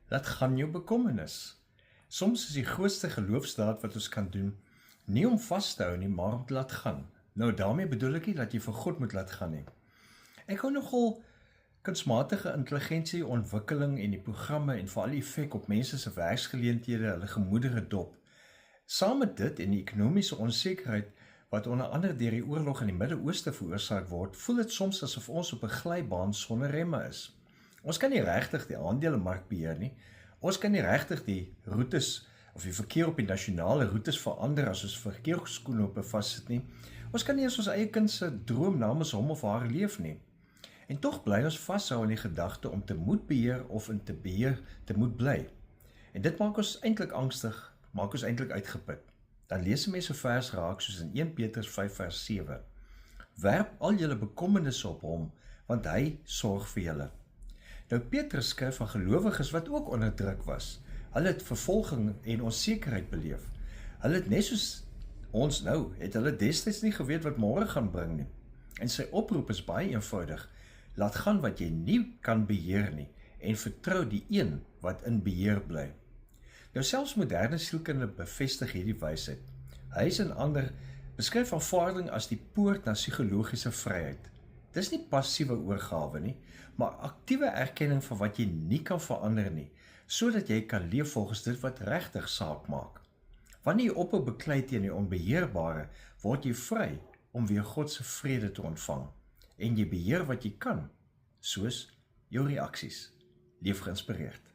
Laat gaan jou bekommernis. Soms is die grootste geloofsdaad wat ons kan doen, nie om vas te hou nie, maar om te laat gaan. Nou daarmee bedoel ek nie dat jy vir God moet laat gaan nie. Ek hou nogal kunsmatige intelligensie, ontwikkeling en die programme en veral die effek op mense se werksgeleenthede, hulle gemoedere dop. Saam met dit en die ekonomiese onsekerheid wat onder andere deur die oorlog in die Midde-Ooste veroorsaak word, voel dit soms asof ons op 'n glybaan sonder remme is. Ons kan nie regtig die aandelemark beheer nie. Ons kan nie regtig die roetes of die verkeer op die nasionale roetes verander as ons verkeersskoene op vassit nie. Ons kan nie eens ons eie kind se droom namens hom of haar leef nie. En tog bly ons vashou aan die gedagte om te moet beheer of in te beheer te moet bly. En dit maak ons eintlik angstig, maak ons eintlik uitgeput. Dan lees 'n mens so vers raak soos in 1 Petrus 5 vers 7. Werp al julle bekommernisse op hom, want hy sorg vir julle. Nou Petrus skryf van gelowiges wat ook onder druk was. Hulle het vervolging en onsekerheid beleef. Hulle het net soos ons nou, het hulle destyds nie geweet wat môre gaan bring nie. En sy oproep is baie eenvoudig. Laat gaan wat jy nie kan beheer nie en vertrou die een wat in beheer bly. Nou selfs moderne sielkunde bevestig hierdie wysheid. Huys en ander beskryf aanvaarding as die poort na psigologiese vryheid. Dis nie passiewe oorgawe nie, maar aktiewe erkenning van wat jy nie kan verander nie, sodat jy kan leef volgens dit wat regtig saak maak. Wanneer jy ophou beklei teen die onbeheerbare, word jy vry om weer God se vrede te ontvang. En jy beheer wat jy kan, soos jou reaksies. Leef geïnspireerd.